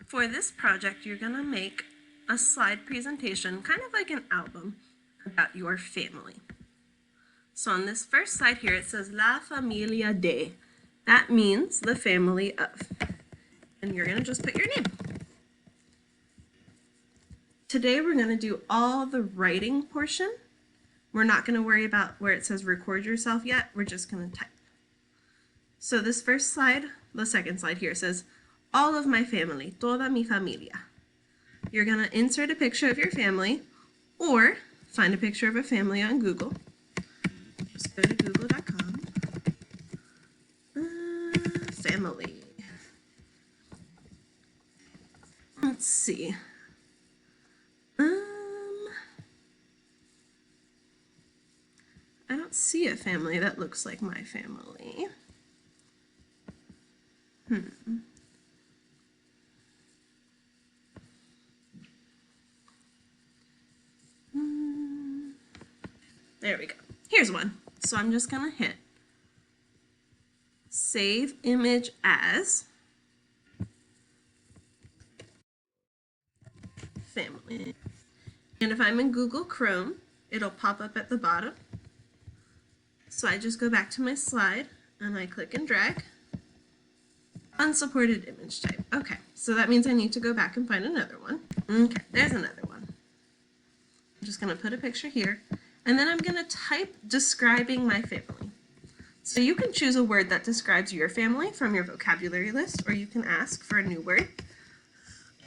For this project, you're going to make a slide presentation, kind of like an album, about your family. So on this first slide here, it says La Familia de. That means the family of. And you're going to just put your name. Today we're going to do all the writing portion. We're not going to worry about where it says record yourself yet. We're just going to type. So this first slide, the second slide here, says all of my family, toda mi familia. You're going to insert a picture of your family or find a picture of a family on Google. Just go to google.com. Family. Let's see. I don't see a family that looks like my family. There we go. Here's one. So I'm just going to hit Save Image As Family. And if I'm in Google Chrome, it'll pop up at the bottom. So I just go back to my slide and I click and drag. Unsupported image type. Okay, so that means I need to go back and find another one. Okay, there's another one. I'm just going to put a picture here. And then I'm going to type describing my family. So you can choose a word that describes your family from your vocabulary list, or you can ask for a new word.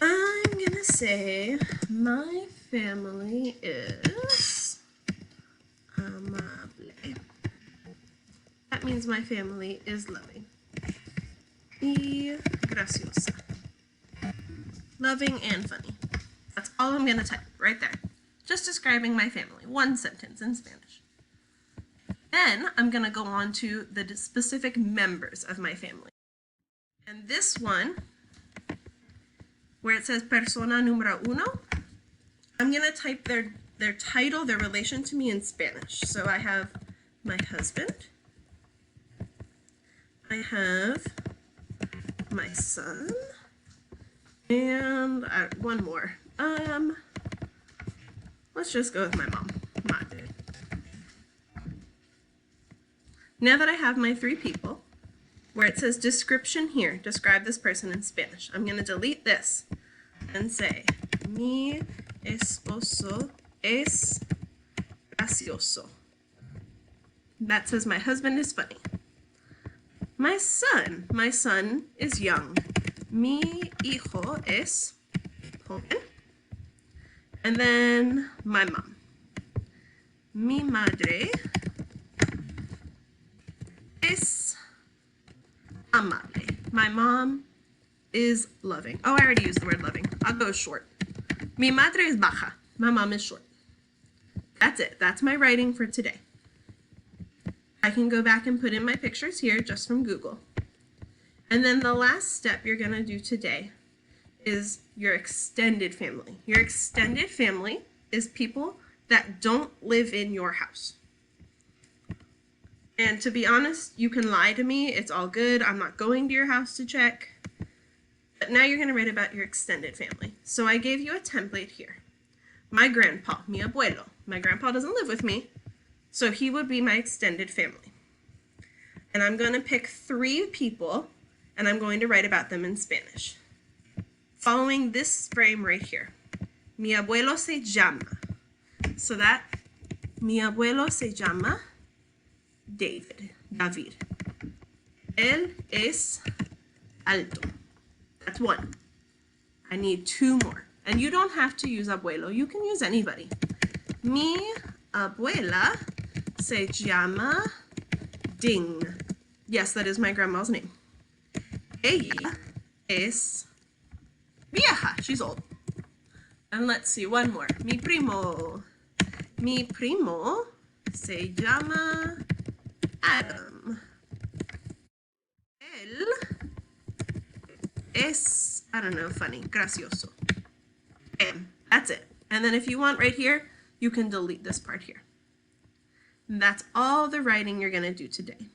I'm going to say my family is amable. That means my family is loving. Y graciosa. Loving and funny. That's all I'm going to type right there. Just describing my family. One sentence in Spanish. Then I'm going to go on to the specific members of my family. And this one, where it says persona número uno, I'm going to type their title, their relation to me in Spanish. So I have my husband. I have my son. And one more. Let's just go with my mom. Madre. Now that I have my three people, where it says description here, describe this person in Spanish, I'm going to delete this and say, mi esposo es gracioso. That says my husband is funny. My son is young. Mi hijo es joven. And then my mom. Mi madre es amable. My mom is loving. Oh, I already used the word loving. I'll go short. Mi madre es baja. My mom is short. That's it. That's my writing for today. I can go back and put in my pictures here just from Google. And then the last step you're going to do today is your extended family. Your extended family is people that don't live in your house. And to be honest, you can lie to me. It's all good. I'm not going to your house to check. But now you're going to write about your extended family. So I gave you a template here. My grandpa, mi abuelo. My grandpa doesn't live with me, so he would be my extended family. And I'm going to pick 3 people, and I'm going to write about them in Spanish. Following this frame right here. Mi abuelo se llama. So that, mi abuelo se llama David. Él es alto. That's 1. I need 2 more. And you don't have to use abuelo. You can use anybody. Mi abuela se llama Ding. Yes, that is my grandma's name. Ella es vieja. She's old. And let's see, one more. Mi primo. Mi primo se llama Adam. Él es, I don't know, funny, gracioso. And that's it. And then if you want right here, you can delete this part here. And that's all the writing you're going to do today.